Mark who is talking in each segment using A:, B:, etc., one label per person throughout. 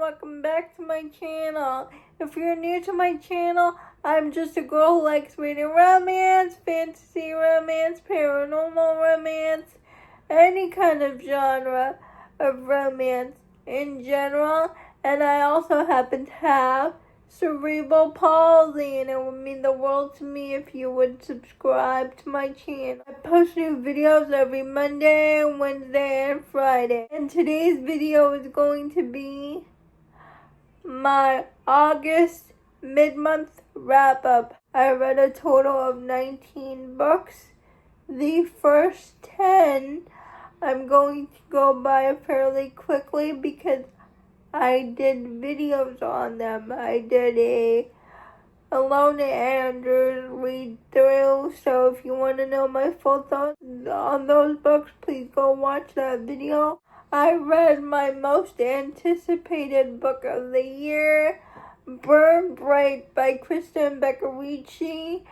A: welcome back to my channel. If you're new to my channel, I'm just a girl who likes reading romance, fantasy romance, paranormal romance, any kind of genre of romance in general. And I also happen to have cerebral palsy, and it would mean the world to me if you would subscribe to my channel. I post new videos every Monday, Wednesday, and Friday. And today's video is going to be my August mid-month wrap-up. I read a total of 19 books. The first 10 I'm going to go by fairly quickly because I did videos on them. I did a Ilona Andrews read through, so if you want to know my full thoughts on those books, please go watch that video. I read my most anticipated book of the year, Burn Bright by Kristen Beccarici,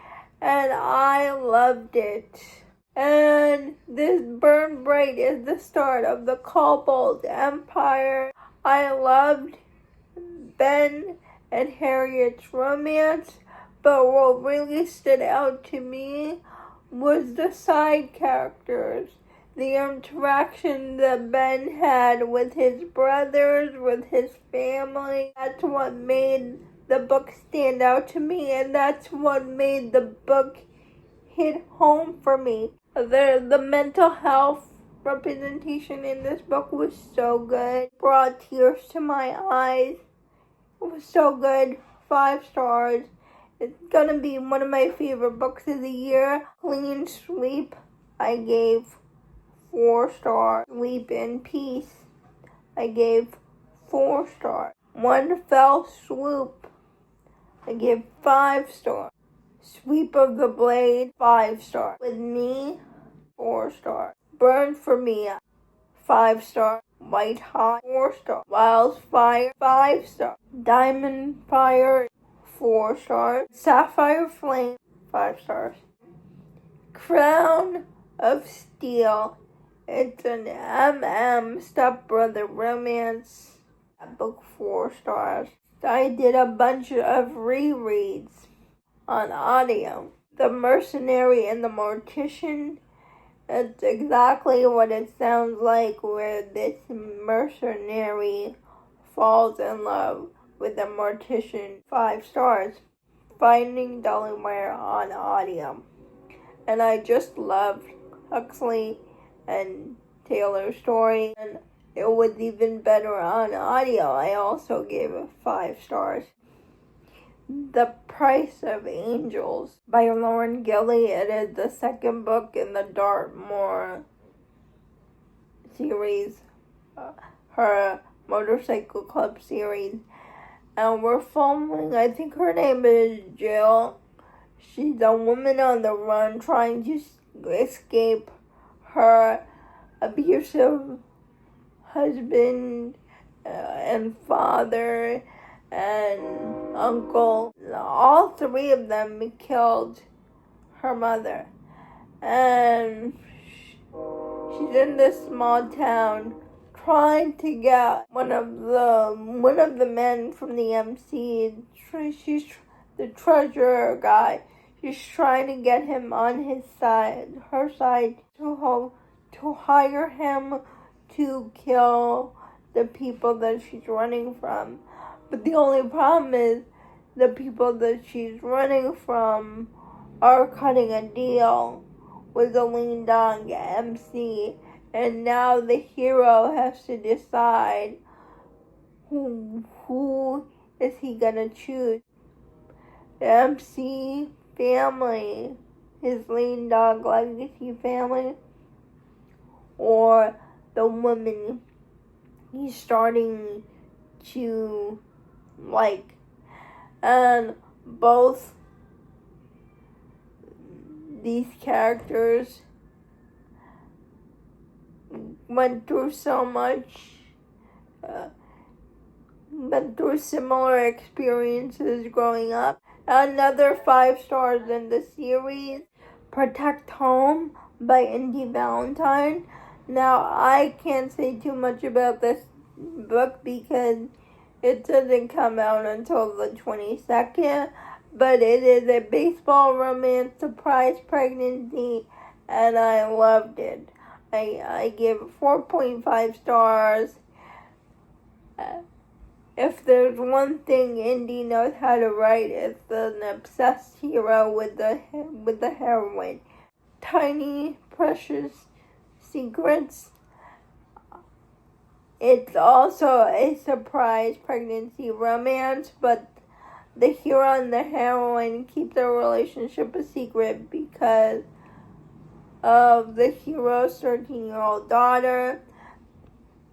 A: and I loved it. And this Burn Bright is the start of the Cobalt Empire. I loved Ben and Harriet's romance, but what really stood out to me was the side characters. The interaction that Ben had with his brothers, with his family. That's what made the book stand out to me, and that's what made the book hit home for me. The mental health representation in this book was so good. Brought tears to my eyes. It was so good. 5 stars. It's gonna be one of my favorite books of the year. Clean Sleep, I gave 4 stars. Sleep in Peace, I gave 4 stars. One Fell Swoop, I gave 5 stars. Sweep of the Blade, 5 stars. With Me, 4 stars. Burn for Me, 5 stars. White Hot, 4 stars. Wildfire, 5 stars. Diamond Fire, 4 stars. Sapphire Flame, 5 stars. Crown of Steel, it's an stepbrother romance. That book, 4 stars. I did a bunch of rereads on audio. The Mercenary and the Mortician. It's exactly what it sounds like, where this mercenary falls in love with a mortician. 5 stars. Finding Delaware on audio. And I just loved Huxley and Taylor's story, and it was even better on audio. I also gave it 5 stars. The Price of Angels by Lauren Gilly. It is the second book in the Dartmoor series, her motorcycle club series. And we're following, I think her name is Jill. She's a woman on the run trying to escape her abusive husband and father and uncle. All 3 of them killed her mother. And she's in this small town trying to get one of the men from the MC. She's the treasurer guy. She's trying to get him on her side, to hire him to kill the people that she's running from. But the only problem is the people that she's running from are cutting a deal with the lean dog MC. And now the hero has to decide who is he gonna choose. The MC family, his lean dog legacy family, or the woman he's starting to like. And both these characters went through so much, went through similar experiences growing up. Another 5 stars in the series, Protect Home by Indy Valentine. Now, I can't say too much about this book because It doesn't come out until the 22nd, but it is a baseball romance surprise pregnancy, and I loved it. I gave it 4.5 stars. If there's one thing Indy knows how to write, it's an obsessed hero with the heroine. Tiny, precious secrets. It's also a surprise pregnancy romance, but the hero and the heroine keep their relationship a secret because of the hero's 13-year-old daughter.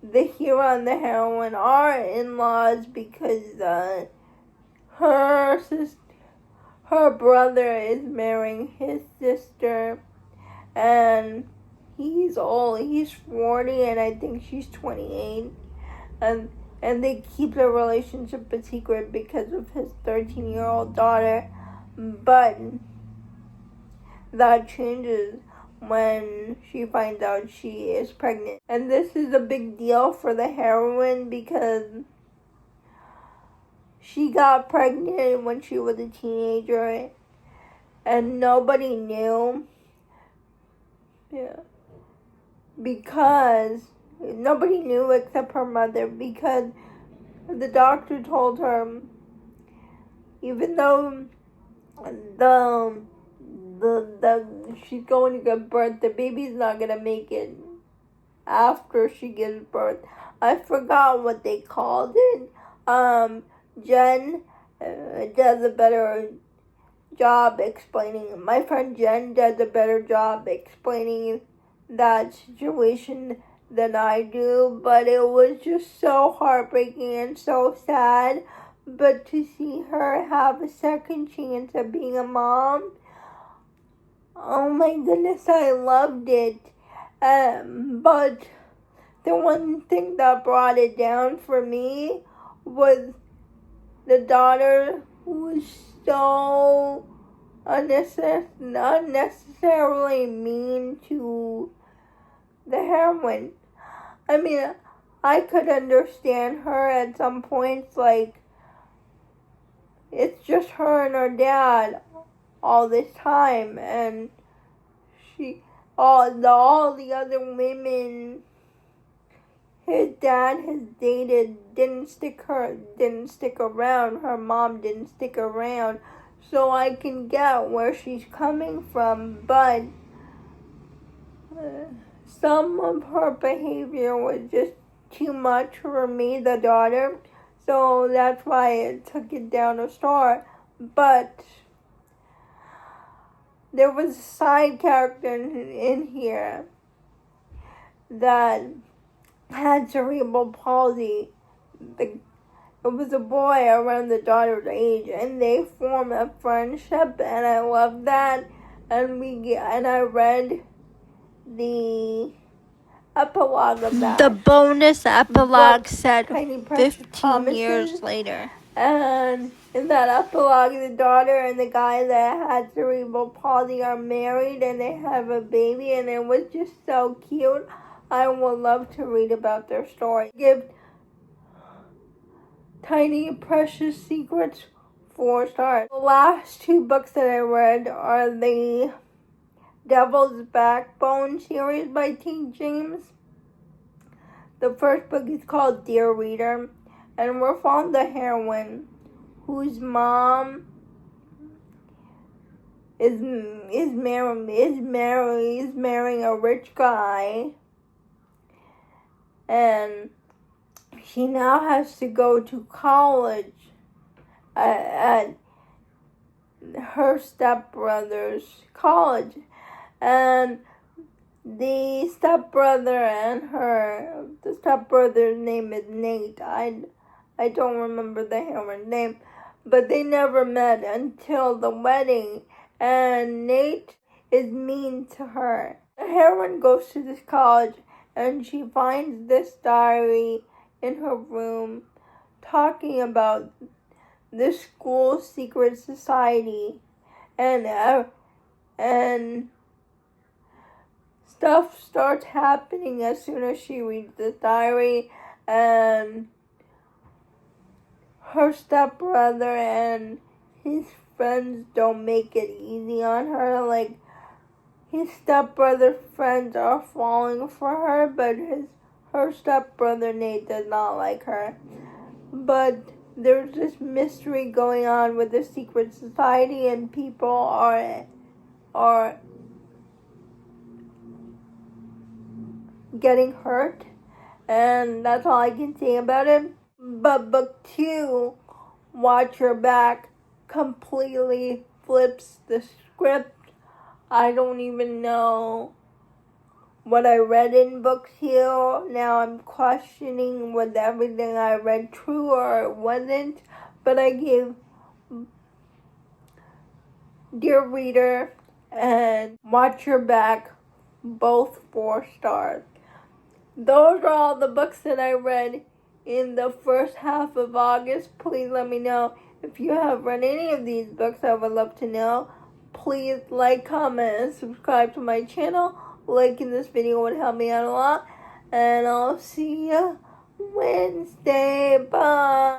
A: The hero and the heroine are in-laws because her brother is marrying his sister, and he's 40, and I think she's 28, and they keep their relationship a secret because of his 13-year-old daughter, but that changes when she finds out she is pregnant. And this is a big deal for the heroine because she got pregnant when she was a teenager and nobody knew. Yeah. Because nobody knew except her mother, because the doctor told her, even though she's going to give birth, the baby's not going to make it after she gives birth. I forgot what they called it. Jen does a better job explaining. My friend Jen does a better job explaining that situation than I do, but it was just so heartbreaking and so sad. But to see her have a second chance at being a mom, oh my goodness, I loved it. But the one thing that brought it down for me was the daughter who was so unnecessarily mean to the heroine. I mean, I could understand her at some points, like, it's just her and her dad all this time, and all the other women his dad has dated didn't stick around. Her mom didn't stick around, so I can get where she's coming from, but some of her behavior was just too much for me, the daughter, so that's why I took it down a star. But there was a side character in here that had cerebral palsy. It was a boy around the daughter's age, and they formed a friendship, and I loved that. And I read the epilogue of that.
B: The bonus epilogue said
A: Tiny
B: 15 years later.
A: And in that epilogue, the daughter and the guy that had cerebral palsy are married, and they have a baby, and it was just so cute. I would love to read about their story. Give Tiny Precious Secrets 4 stars. The last 2 books that I read are the Devil's Backbone series by T. James. The first book is called Dear Reader, and we're following the heroine whose mom is marrying a rich guy, and she now has to go to college at her stepbrother's college, and the stepbrother's name is Nate. I don't remember the heroine's name, but they never met until the wedding, and Nate is mean to her. The heroine goes to this college, and she finds this diary in her room talking about the school secret society, and stuff starts happening as soon as she reads the diary, and her stepbrother and his friends don't make it easy on her. Like, his stepbrother's friends are falling for her, but her stepbrother Nate does not like her. But there's this mystery going on with the secret society, and people are getting hurt, and that's all I can say about it. But book 2, Watch Your Back, completely flips the script. I don't even know what I read in book 2. Now I'm questioning was everything I read true or it wasn't. But I gave Dear Reader and Watch Your Back both 4 stars. Those are all the books that I read in the first half of August. Please let me know if you have read any of these books. I would love to know. Please like, comment, and subscribe to my channel. Liking this video would help me out a lot. And I'll see you Wednesday. Bye.